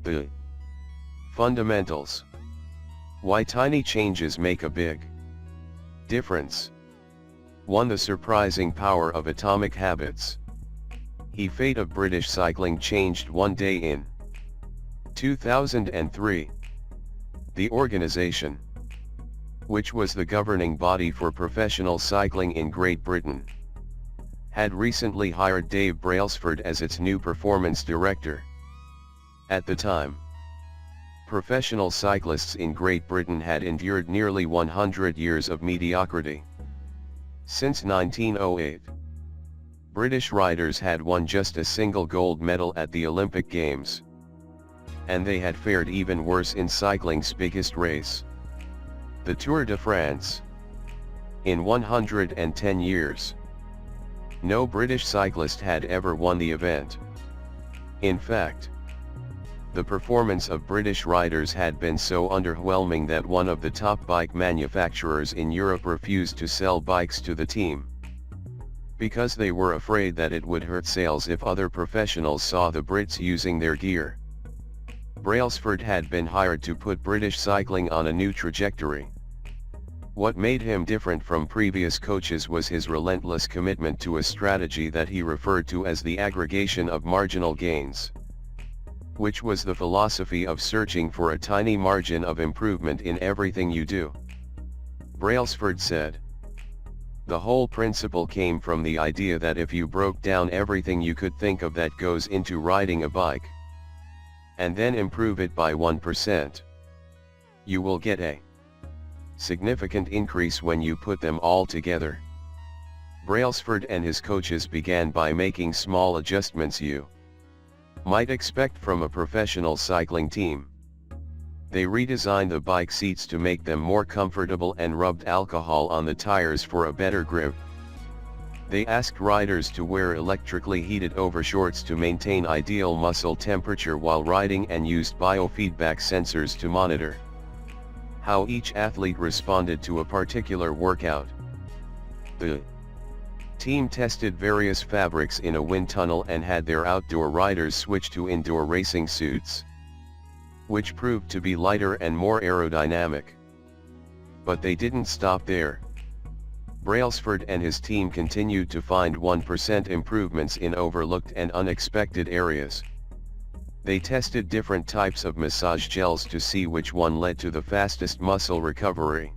The fundamentals. Why tiny changes make a big difference. 1. The surprising power of atomic habits. The fate of British cycling changed one day in 2003. The organization, which was the governing body for professional cycling in Great Britain, had recently hired Dave Brailsford as its new performance director. At the time, professional cyclists in Great Britain had endured nearly 100 years of mediocrity. Since 1908, British riders had won just a single gold medal at the Olympic Games. And they had fared even worse in cycling's biggest race, the Tour de France. In 110 years, no British cyclist had ever won the event. In fact, the performance of British riders had been so underwhelming that one of the top bike manufacturers in Europe refused to sell bikes to the team, because they were afraid that it would hurt sales if other professionals saw the Brits using their gear. Brailsford had been hired to put British cycling on a new trajectory. What made him different from previous coaches was his relentless commitment to a strategy that he referred to as the aggregation of marginal gains, which was the philosophy of searching for a tiny margin of improvement in everything you do. Brailsford said, "The whole principle came from the idea that if you broke down everything you could think of that goes into riding a bike, and then improve it by 1%, you will get a significant increase when you put them all together." Brailsford and his coaches began by making small adjustments you might expect from a professional cycling team. They redesigned the bike seats to make them more comfortable and rubbed alcohol on the tires for a better grip. They asked riders to wear electrically heated overshorts to maintain ideal muscle temperature while riding and used biofeedback sensors to monitor how each athlete responded to a particular workout. The team tested various fabrics in a wind tunnel and had their outdoor riders switch to indoor racing suits, which proved to be lighter and more aerodynamic. But they didn't stop there. Brailsford and his team continued to find 1% improvements in overlooked and unexpected areas. They tested different types of massage gels to see which one led to the fastest muscle recovery.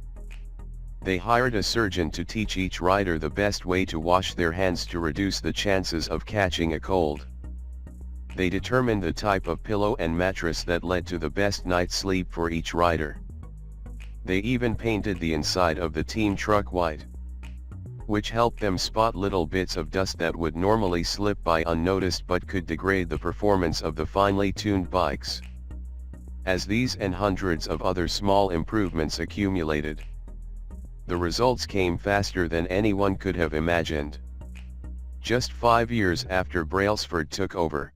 They hired a surgeon to teach each rider the best way to wash their hands to reduce the chances of catching a cold. They determined the type of pillow and mattress that led to the best night's sleep for each rider. They even painted the inside of the team truck white, which helped them spot little bits of dust that would normally slip by unnoticed but could degrade the performance of the finely tuned bikes. As these and hundreds of other small improvements accumulated, the results came faster than anyone could have imagined. Just 5 years after Brailsford took over,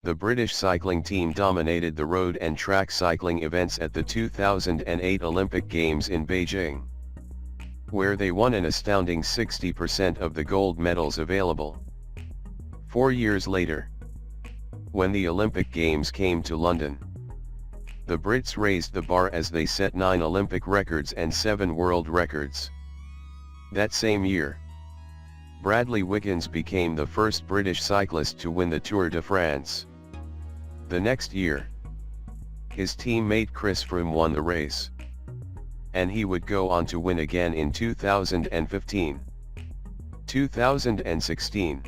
the British cycling team dominated the road and track cycling events at the 2008 Olympic Games in Beijing, where they won an astounding 60% of the gold medals available. 4 years later, when the Olympic Games came to London, the Brits raised the bar as they set 9 Olympic records and 7 world records. That same year, Bradley Wiggins became the first British cyclist to win the Tour de France. The next year, his teammate Chris Froome won the race, and he would go on to win again in 2015, 2016,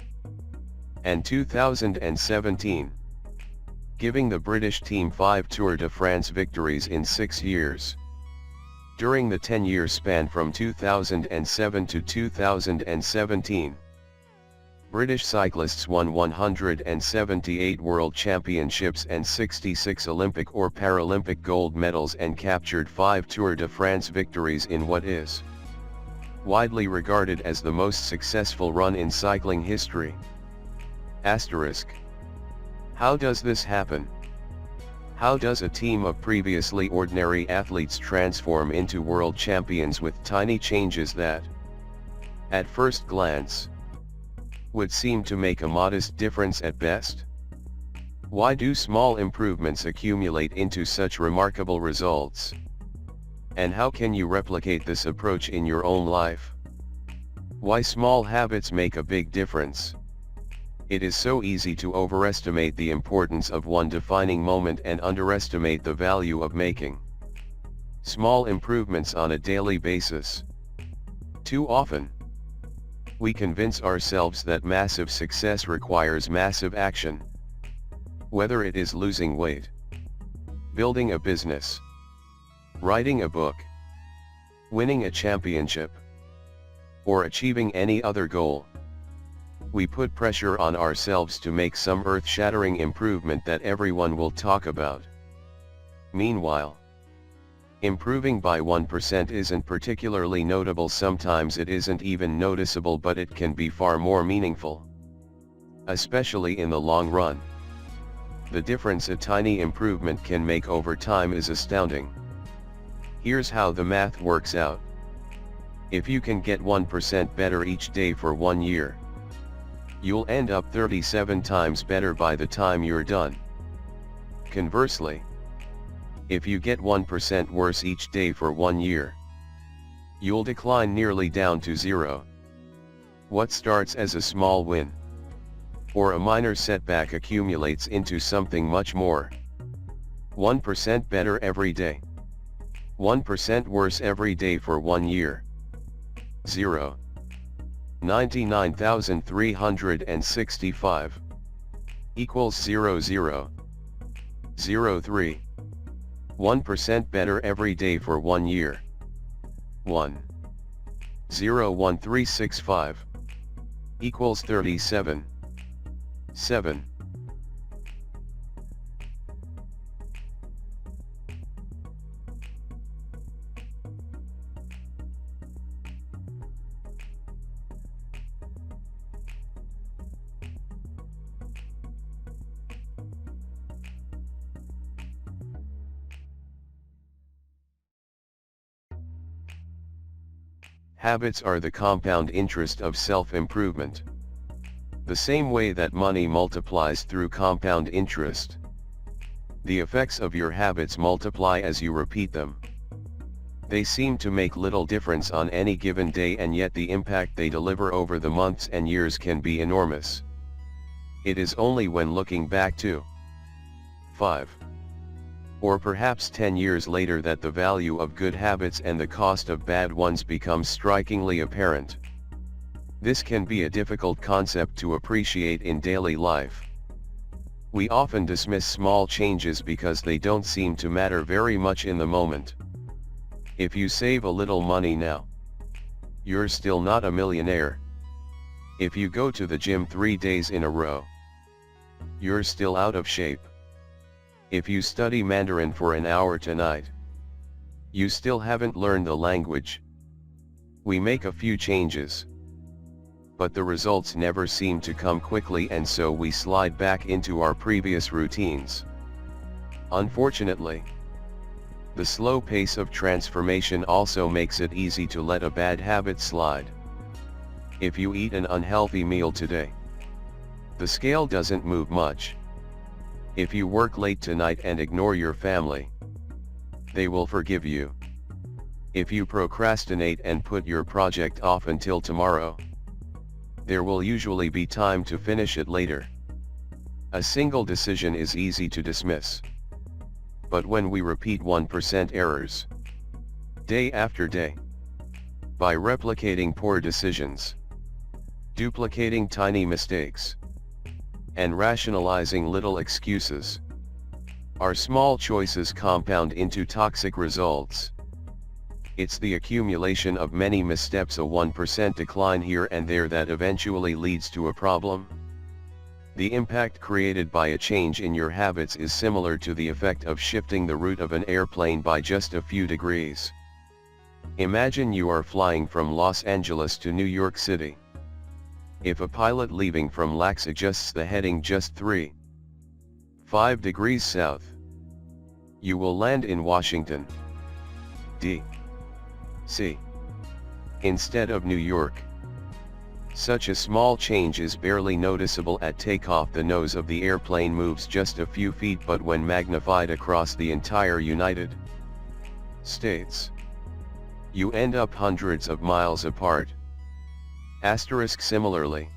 and 2017. Giving the British team 5 Tour de France victories in 6 years. During the 10-year span from 2007 to 2017, British cyclists won 178 World Championships and 66 Olympic or Paralympic gold medals and captured 5 Tour de France victories in what is widely regarded as the most successful run in cycling history. Asterisk. How does this happen? How does a team of previously ordinary athletes transform into world champions with tiny changes that, at first glance, would seem to make a modest difference at best? Why do small improvements accumulate into such remarkable results? And how can you replicate this approach in your own life? Why small habits make a big difference? It is so easy to overestimate the importance of one defining moment and underestimate the value of making small improvements on a daily basis. Too often, we convince ourselves that massive success requires massive action. Whether it is losing weight, building a business, writing a book, winning a championship, or achieving any other goal, we put pressure on ourselves to make some earth-shattering improvement that everyone will talk about. Meanwhile, improving by 1% isn't particularly notable. Sometimes it isn't even noticeable, but it can be far more meaningful, especially in the long run. The difference a tiny improvement can make over time is astounding. Here's how the math works out. If you can get 1% better each day for 1 year, you'll end up 37 times better by the time you're done. Conversely, if you get 1% worse each day for 1 year, you'll decline nearly down to zero. What starts as a small win or a minor setback accumulates into something much more. 1% better every day. 1% worse every day for 1 year. 0. 99,365 equals 0 0. 03. 1% better every day for 1 year. 1. 01365 equals 37. 7. Habits are the compound interest of self-improvement. The same way that money multiplies through compound interest, the effects of your habits multiply as you repeat them. They seem to make little difference on any given day, and yet the impact they deliver over the months and years can be enormous. It is only when looking back 2, 5, or perhaps 10 years later that the value of good habits and the cost of bad ones becomes strikingly apparent. This can be a difficult concept to appreciate in daily life. We often dismiss small changes because they don't seem to matter very much in the moment. If you save a little money now, you're still not a millionaire. If you go to the gym 3 days in a row, you're still out of shape. If you study Mandarin for an hour tonight, you still haven't learned the language. We make a few changes, but the results never seem to come quickly, and so we slide back into our previous routines. Unfortunately, the slow pace of transformation also makes it easy to let a bad habit slide. If you eat an unhealthy meal today, the scale doesn't move much. If you work late tonight and ignore your family, they will forgive you. If you procrastinate and put your project off until tomorrow, there will usually be time to finish it later. A single decision is easy to dismiss. But when we repeat 1% errors, day after day, by replicating poor decisions, duplicating tiny mistakes, and rationalizing little excuses, our small choices compound into toxic results. It's the accumulation of many missteps, a 1% decline here and there, that eventually leads to a problem. The impact created by a change in your habits is similar to the effect of shifting the route of an airplane by just a few degrees. Imagine you are flying from Los Angeles to New York City. If a pilot leaving from LAX adjusts the heading just 3, 5 degrees south, you will land in Washington, D.C. instead of New York. Such a small change is barely noticeable at takeoff. The nose of the airplane moves just a few feet, but when magnified across the entire United States, you end up hundreds of miles apart. Similarly,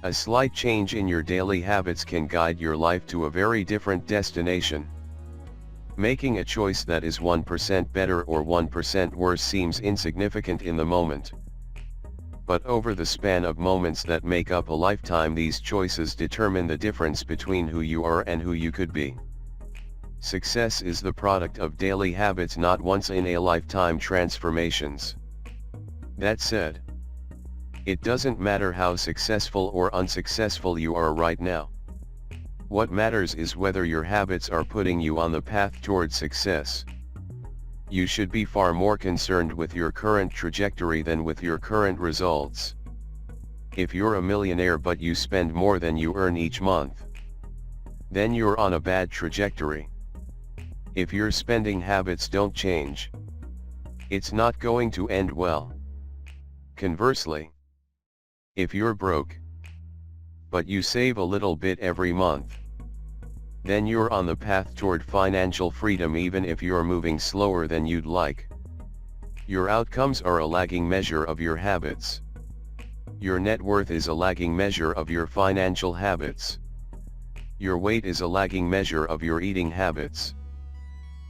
a slight change in your daily habits can guide your life to a very different destination. Making a choice that is 1% better or 1% worse seems insignificant in the moment. But over the span of moments that make up a lifetime, these choices determine the difference between who you are and who you could be. Success is the product of daily habits, not once-in-a-lifetime transformations. That said, it doesn't matter how successful or unsuccessful you are right now. What matters is whether your habits are putting you on the path towards success. You should be far more concerned with your current trajectory than with your current results. If you're a millionaire but you spend more than you earn each month, then you're on a bad trajectory. If your spending habits don't change, it's not going to end well. Conversely, if you're broke, but you save a little bit every month, then you're on the path toward financial freedom, even if you're moving slower than you'd like. Your outcomes are a lagging measure of your habits. Your net worth is a lagging measure of your financial habits. Your weight is a lagging measure of your eating habits.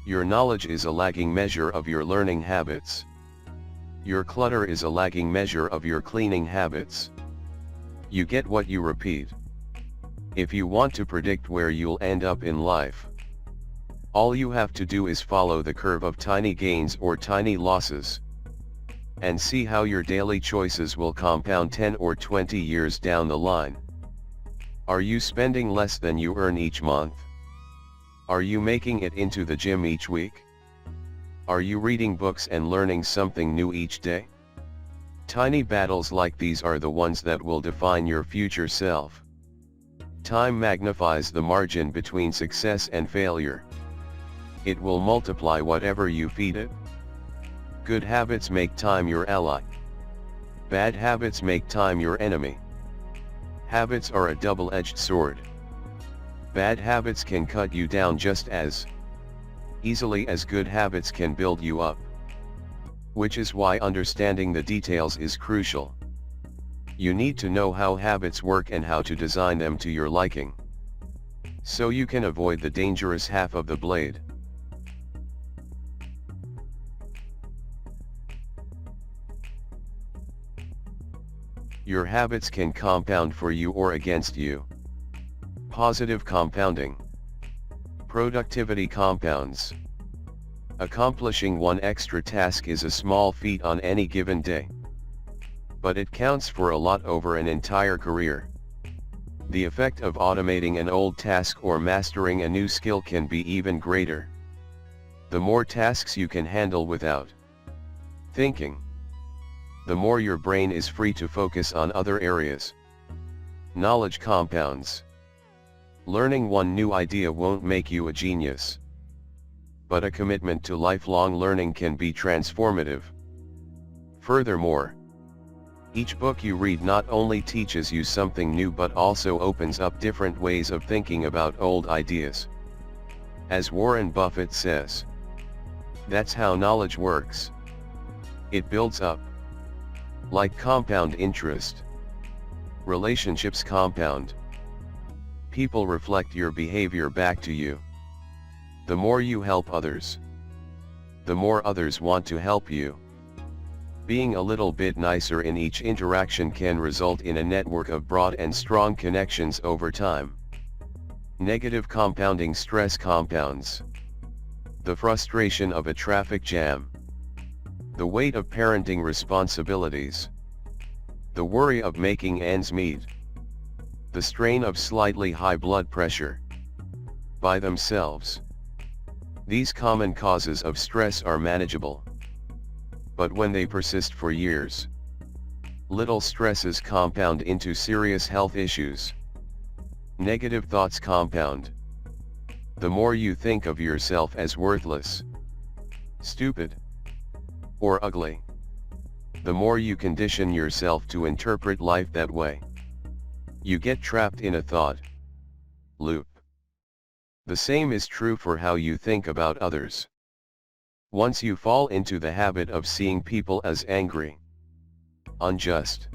Your knowledge is a lagging measure of your learning habits. Your clutter is a lagging measure of your cleaning habits. You get what you repeat. If you want to predict where you'll end up in life, all you have to do is follow the curve of tiny gains or tiny losses, and see how your daily choices will compound 10 or 20 years down the line. Are you spending less than you earn each month? Are you making it into the gym each week? Are you reading books and learning something new each day? Tiny battles like these are the ones that will define your future self. Time magnifies the margin between success and failure. It will multiply whatever you feed it. Good habits make time your ally. Bad habits make time your enemy. Habits are a double-edged sword. Bad habits can cut you down just as easily as good habits can build you up. Which is why understanding the details is crucial. You need to know how habits work and how to design them to your liking, so you can avoid the dangerous half of the blade. Your habits can compound for you or against you. Positive compounding. Productivity compounds. Accomplishing one extra task is a small feat on any given day, but it counts for a lot over an entire career. The effect of automating an old task or mastering a new skill can be even greater. The more tasks you can handle without thinking, the more your brain is free to focus on other areas. Knowledge compounds. Learning one new idea won't make you a genius, but a commitment to lifelong learning can be transformative. Furthermore, each book you read not only teaches you something new but also opens up different ways of thinking about old ideas. As Warren Buffett says, that's how knowledge works. It builds up. Like compound interest. Relationships compound. People reflect your behavior back to you. The more you help others, the more others want to help you. Being a little bit nicer in each interaction can result in a network of broad and strong connections over time. Negative compounding. Stress compounds. The frustration of a traffic jam. The weight of parenting responsibilities. The worry of making ends meet. The strain of slightly high blood pressure. By themselves, these common causes of stress are manageable. But when they persist for years, little stresses compound into serious health issues. Negative thoughts compound. The more you think of yourself as worthless, stupid, or ugly, the more you condition yourself to interpret life that way. You get trapped in a thought loop. The same is true for how you think about others. Once you fall into the habit of seeing people as angry, unjust,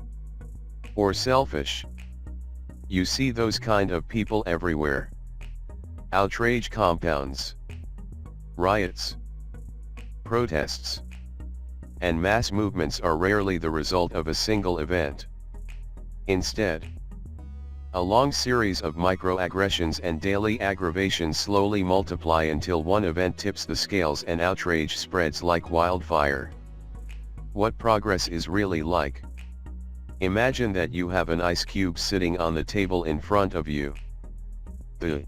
or selfish, you see those kind of people everywhere. Outrage compounds, riots, protests, and mass movements are rarely the result of a single event. Instead, a long series of microaggressions and daily aggravations slowly multiply until one event tips the scales and outrage spreads like wildfire. What progress is really like? Imagine that you have an ice cube sitting on the table in front of you. The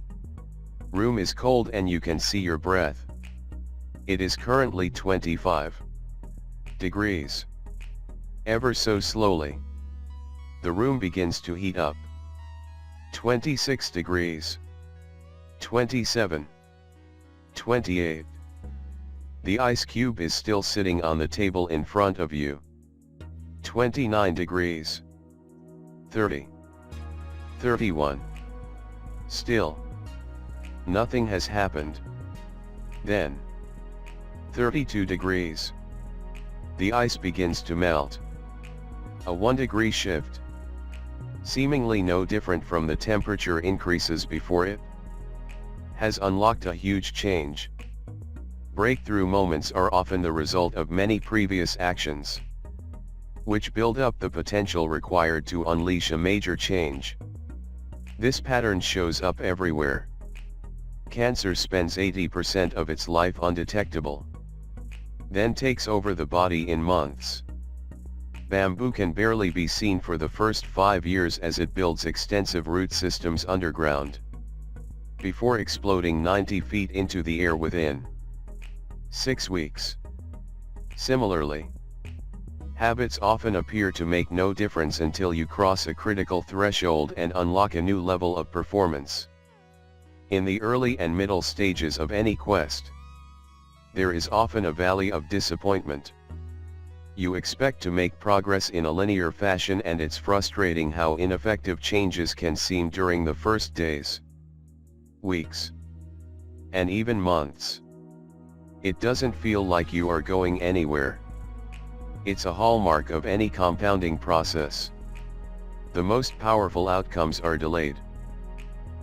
room is cold and you can see your breath. It is currently 25 degrees. Ever so slowly, the room begins to heat up. 26 degrees. 27. 28. The ice cube is still sitting on the table in front of you. 29 degrees. 30. 31. Still, nothing has happened. Then, 32 degrees. The ice begins to melt. A 1 degree shift, seemingly no different from the temperature increases before it, has unlocked a huge change. Breakthrough moments are often the result of many previous actions, which build up the potential required to unleash a major change. This pattern shows up everywhere. Cancer spends 80% of its life undetectable, then takes over the body in months. Bamboo can barely be seen for the first 5 years as it builds extensive root systems underground, before exploding 90 feet into the air within 6 weeks. Similarly, habits often appear to make no difference until you cross a critical threshold and unlock a new level of performance. In the early and middle stages of any quest, there is often a valley of disappointment. You expect to make progress in a linear fashion, and it's frustrating how ineffective changes can seem during the first days, weeks, and even months. It doesn't feel like you are going anywhere. It's a hallmark of any compounding process. The most powerful outcomes are delayed.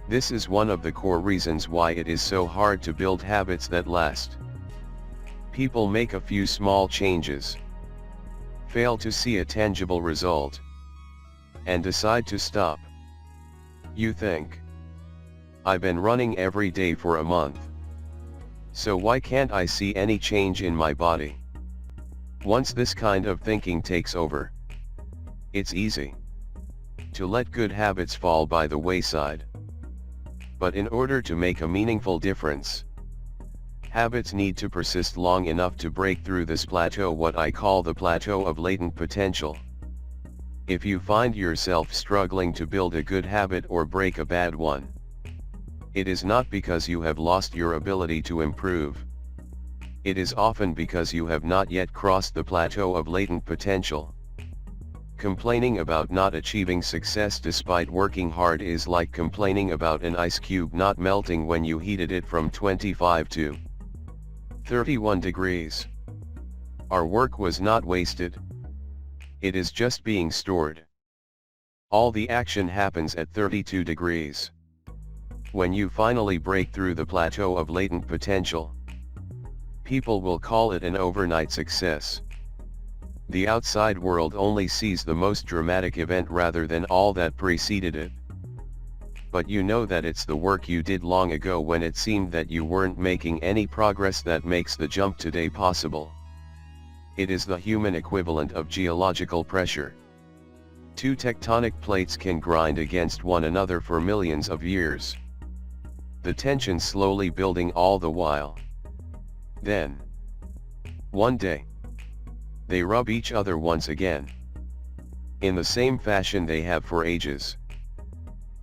This is one of the core reasons why it is so hard to build habits that last. People make a few small changes, fail to see a tangible result, and decide to stop. You think, I've been running every day for a month, so why can't I see any change in my body? Once this kind of thinking takes over, it's easy to let good habits fall by the wayside. But in order to make a meaningful difference, habits need to persist long enough to break through this plateau, what I call the plateau of latent potential. If you find yourself struggling to build a good habit or break a bad one, it is not because you have lost your ability to improve. It is often because you have not yet crossed the plateau of latent potential. Complaining about not achieving success despite working hard is like complaining about an ice cube not melting when you heated it from 25 to 31 degrees. Our work was not wasted. It is just being stored. All the action happens at 32 degrees. When you finally break through the plateau of latent potential, people will call it an overnight success. The outside world only sees the most dramatic event rather than all that preceded it. But you know that it's the work you did long ago when it seemed that you weren't making any progress that makes the jump today possible. It is the human equivalent of geological pressure. Two tectonic plates can grind against one another for millions of years, the tension slowly building all the while. Then, one day, they rub each other once again, in the same fashion they have for ages.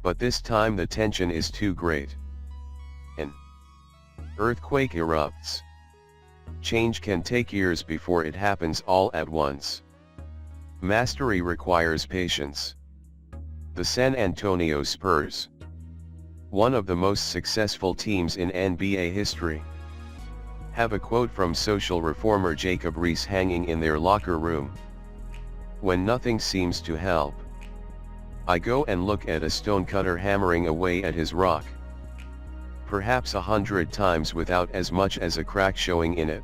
But this time the tension is too great. An earthquake erupts. Change can take years before it happens all at once. Mastery requires patience. The San Antonio Spurs, one of the most successful teams in NBA history, have a quote from social reformer Jacob Riis hanging in their locker room. "When nothing seems to help, I go and look at a stonecutter hammering away at his rock. Perhaps 100 times without as much as a crack showing in it.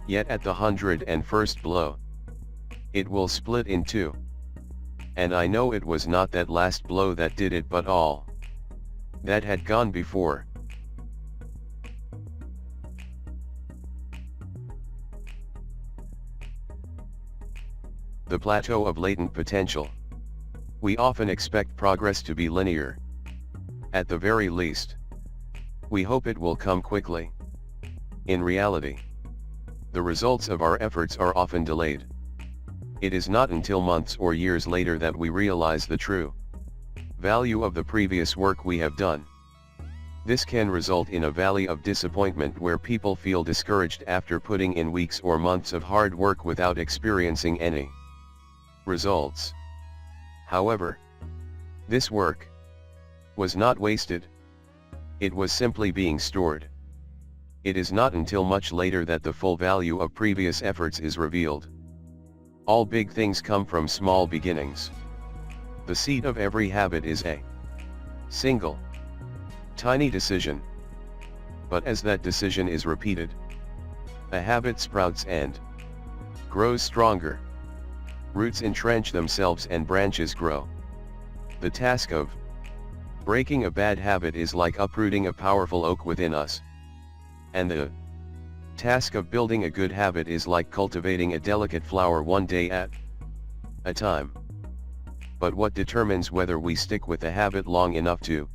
Yet at the 101st blow, it will split in two. And I know it was not that last blow that did it, but all that had gone before." The plateau of latent potential. We often expect progress to be linear. At the very least, we hope it will come quickly. In reality, the results of our efforts are often delayed. It is not until months or years later that we realize the true value of the previous work we have done. This can result in a valley of disappointment where people feel discouraged after putting in weeks or months of hard work without experiencing any results. However, this work was not wasted. It was simply being stored. It is not until much later that the full value of previous efforts is revealed. All big things come from small beginnings. The seed of every habit is a single, tiny decision. But as that decision is repeated, a habit sprouts and grows stronger. Roots entrench themselves and branches grow. The task of breaking a bad habit is like uprooting a powerful oak within us. And the task of building a good habit is like cultivating a delicate flower one day at a time. But what determines whether we stick with a habit long enough to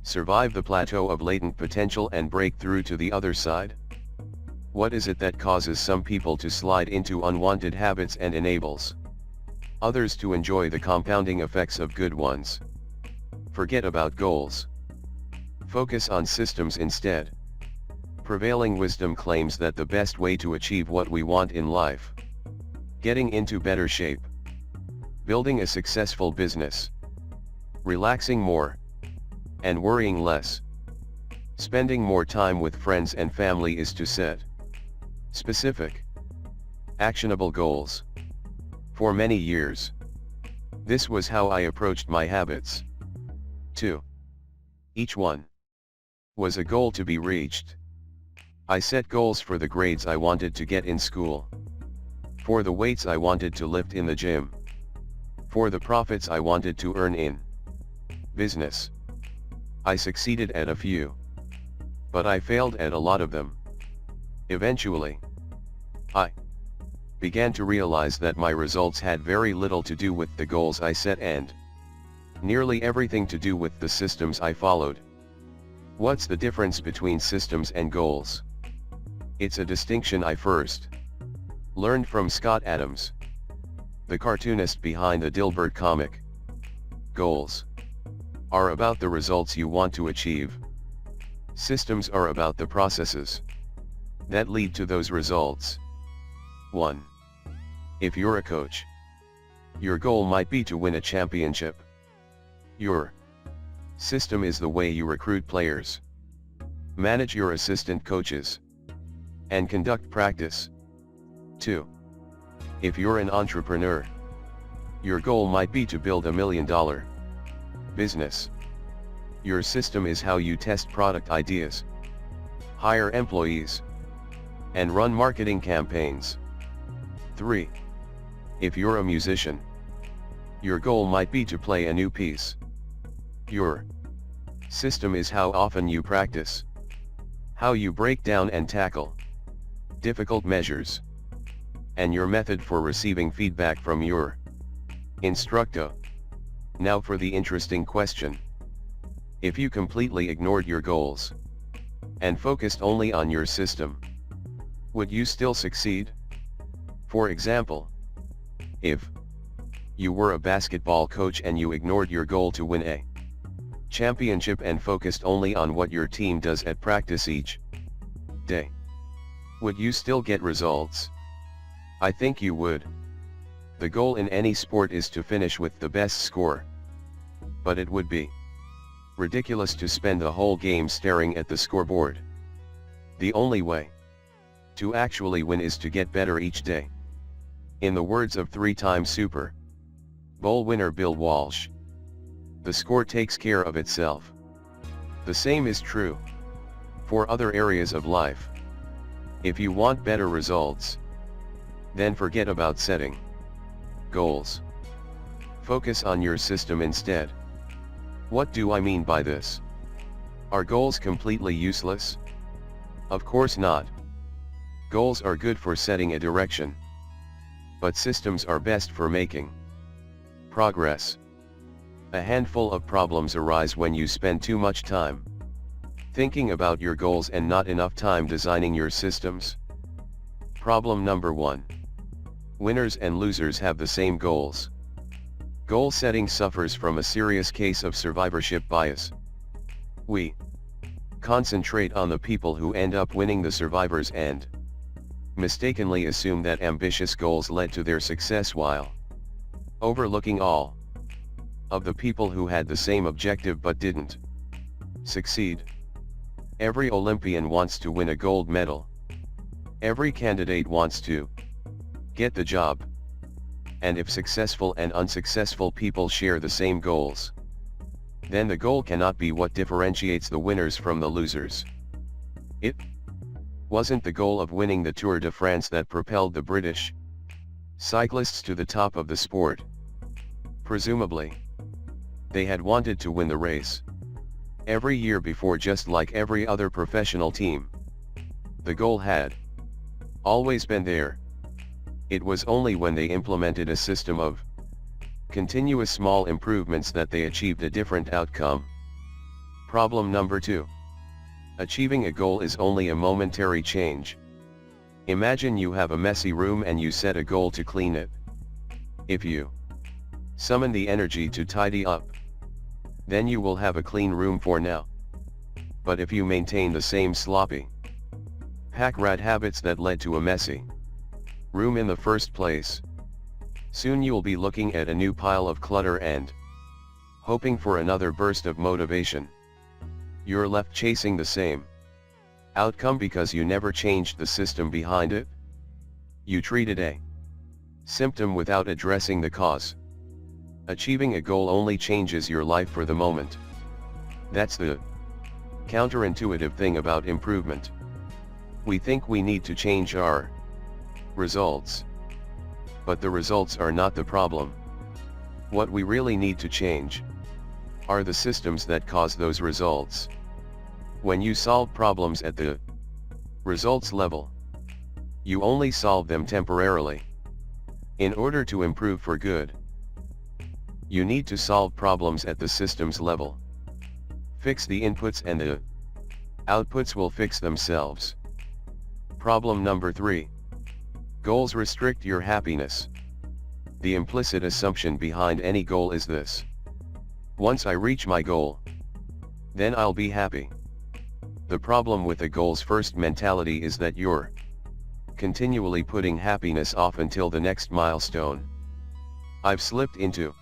survive the plateau of latent potential and break through to the other side? What is it that causes some people to slide into unwanted habits and enables others to enjoy the compounding effects of good ones? Forget about goals. Focus on systems instead. Prevailing wisdom claims that the best way to achieve what we want in life, getting into better shape, building a successful business, relaxing more, and worrying less, spending more time with friends and family, is to set specific, actionable goals. For many years, this was how I approached my habits. 2. Each one was a goal to be reached. I set goals for the grades I wanted to get in school, for the weights I wanted to lift in the gym, for the profits I wanted to earn in business. I succeeded at a few, but I failed at a lot of them. Eventually, I began to realize that my results had very little to do with the goals I set and nearly everything to do with the systems I followed. What's the difference between systems and goals? It's a distinction I first learned from Scott Adams, the cartoonist behind the Dilbert comic. Goals are about the results you want to achieve. Systems are about the processes that lead to those results. 1. If you're a coach, your goal might be to win a championship. Your system is the way you recruit players, manage your assistant coaches, and conduct practice. 2. If you're an entrepreneur, your goal might be to build $1 million business. Your system is how you test product ideas, hire employees, and run marketing campaigns. 3. If you're a musician, your goal might be to play a new piece. Your system is how often you practice, how you break down and tackle difficult measures, and your method for receiving feedback from your instructor. Now for the interesting question. If you completely ignored your goals and focused only on your system, would you still succeed? For example, if you were a basketball coach and you ignored your goal to win a championship and focused only on what your team does at practice each day, would you still get results? I think you would. The goal in any sport is to finish with the best score. But it would be ridiculous to spend the whole game staring at the scoreboard. The only way to actually win is to get better each day. In the words of three-time Super Bowl winner Bill Walsh, the score takes care of itself. The same is true for other areas of life. If you want better results, then forget about setting goals. Focus on your system instead. What do I mean by this? Are goals completely useless? Of course not. Goals are good for setting a direction, but systems are best for making progress. A handful of problems arise when you spend too much time thinking about your goals and not enough time designing your systems. Problem number 1. Winners and losers have the same goals. Goal setting suffers from a serious case of survivorship bias. We concentrate on the people who end up winning, the survivors, and mistakenly assume that ambitious goals led to their success, while overlooking all of the people who had the same objective but didn't succeed. Every Olympian wants to win a gold medal. Every candidate wants to get the job. And if successful and unsuccessful people share the same goals, then the goal cannot be what differentiates the winners from the losers. It wasn't the goal of winning the Tour de France that propelled the British cyclists to the top of the sport. Presumably, they had wanted to win the race every year before, just like every other professional team. The goal had always been there. It was only when they implemented a system of continuous small improvements that they achieved a different outcome. Problem number 2. Achieving a goal is only a momentary change. Imagine you have a messy room and you set a goal to clean it. If you summon the energy to tidy up, then you will have a clean room for now. But if you maintain the same sloppy pack rat habits that led to a messy room in the first place, soon you'll be looking at a new pile of clutter and hoping for another burst of motivation. You're left chasing the same outcome because you never changed the system behind it. You treated a symptom without addressing the cause. Achieving a goal only changes your life for the moment. That's the counterintuitive thing about improvement. We think we need to change our results, but the results are not the problem. What we really need to change are the systems that cause those results. When you solve problems at the results level, you only solve them temporarily. In order to improve for good, you need to solve problems at the systems level. Fix the inputs and the outputs will fix themselves. Problem number 3. Goals restrict your happiness. The implicit assumption behind any goal is this: once I reach my goal, then I'll be happy. The problem with a goals first mentality is that you're continually putting happiness off until the next milestone. I've slipped into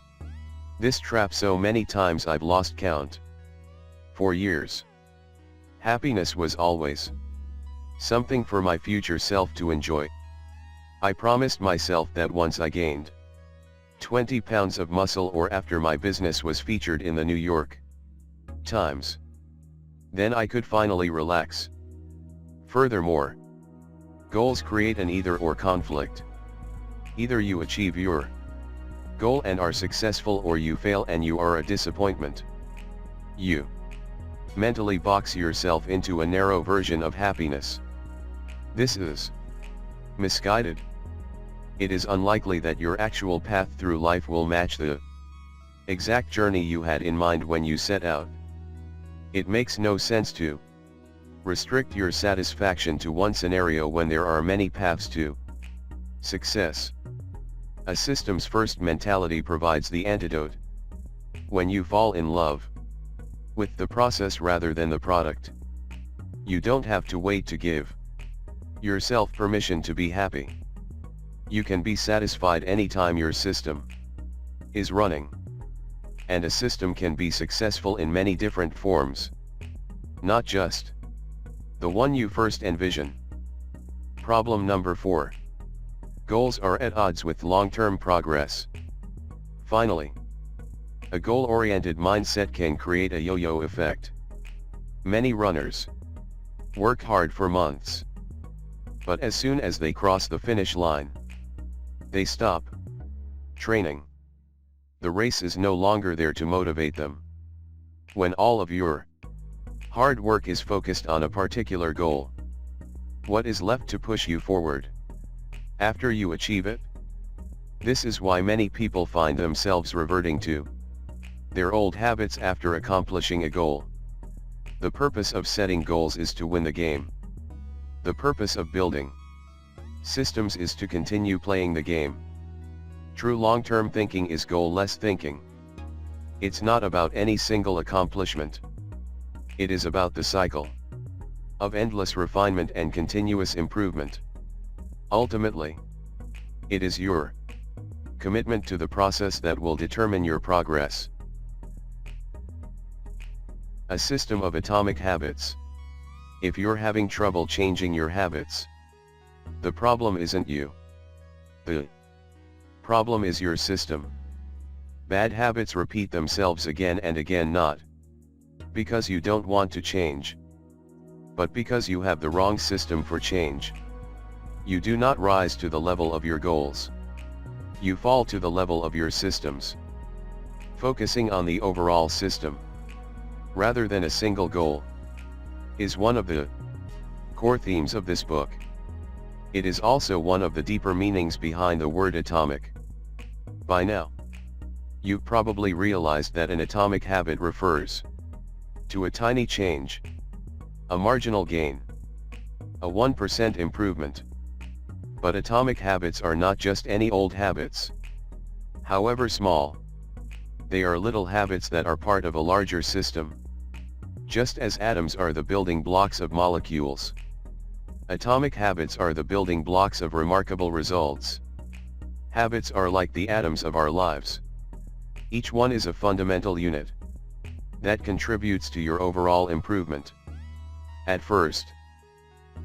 this trap so many times I've lost count. For years, happiness was always something for my future self to enjoy. I promised myself that once I gained 20 pounds of muscle, or after my business was featured in the New York Times, then I could finally relax. Furthermore, goals create an either-or conflict. Either you achieve your goal and are successful, or you fail and you are a disappointment. You mentally box yourself into a narrow version of happiness. This is misguided. It is unlikely that your actual path through life will match the exact journey you had in mind when you set out. It makes no sense to restrict your satisfaction to one scenario when there are many paths to success. A systems first mentality provides the antidote. When you fall in love with the process rather than the product, you don't have to wait to give yourself permission to be happy. You can be satisfied anytime your system is running. And a system can be successful in many different forms. Not just the one you first envision. Problem number 4. Goals are at odds with long-term progress. Finally, a goal-oriented mindset can create a yo-yo effect. Many runners work hard for months, but as soon as they cross the finish line, they stop training. The race is no longer there to motivate them. When all of your hard work is focused on a particular goal, what is left to push you forward after you achieve it? This is why many people find themselves reverting to their old habits after accomplishing a goal. The purpose of setting goals is to win the game. The purpose of building systems is to continue playing the game. True long-term thinking is goal-less thinking. It's not about any single accomplishment. It is about the cycle of endless refinement and continuous improvement. Ultimately, it is your commitment to the process that will determine your progress. A system of atomic habits. If you're having trouble changing your habits, the problem isn't you. The problem is your system. Bad habits repeat themselves again and again, not because you don't want to change, but because you have the wrong system for change. You do not rise to the level of your goals. You fall to the level of your systems. Focusing on the overall system, rather than a single goal, is one of the core themes of this book. It is also one of the deeper meanings behind the word atomic. By now, you've probably realized that an atomic habit refers to a tiny change, a marginal gain, a 1% improvement. But atomic habits are not just any old habits. However small, they are little habits that are part of a larger system. Just as atoms are the building blocks of molecules, atomic habits are the building blocks of remarkable results. Habits are like the atoms of our lives. Each one is a fundamental unit that contributes to your overall improvement. At first,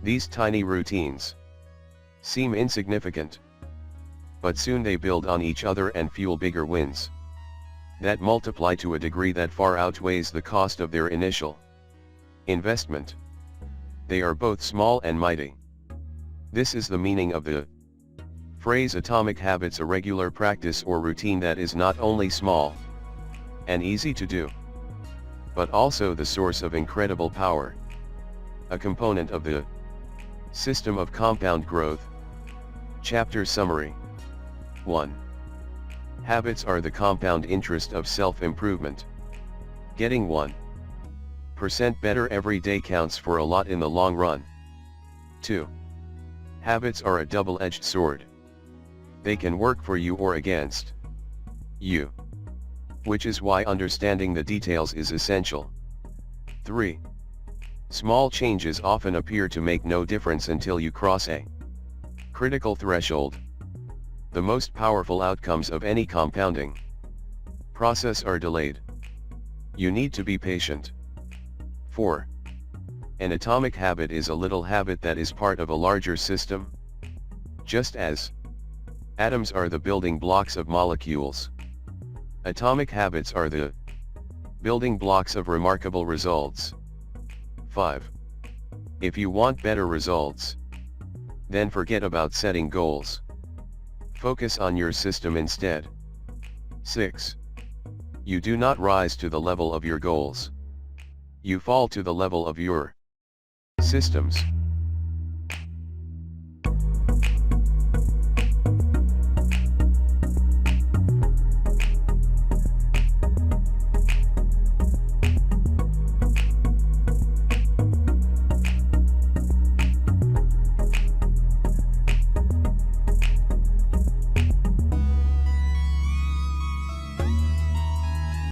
these tiny routines seem insignificant, but soon they build on each other and fuel bigger wins that multiply to a degree that far outweighs the cost of their initial investment. They are both small and mighty. This is the meaning of the phrase atomic habits, a regular practice or routine that is not only small and easy to do, but also the source of incredible power. A component of the system of compound growth. Chapter summary. 1. Habits are the compound interest of self-improvement. Getting 1% better every day counts for a lot in the long run. 2. Habits are a double-edged sword. They can work for you or against you, which is why understanding the details is essential. 3. Small changes often appear to make no difference until you cross a critical threshold. The most powerful outcomes of any compounding process are delayed. You need to be patient. 4. An atomic habit is a little habit that is part of a larger system. Just as atoms are the building blocks of molecules, atomic habits are the building blocks of remarkable results. 5. If you want better results, then forget about setting goals. Focus on your system instead. 6. You do not rise to the level of your goals. You fall to the level of your systems.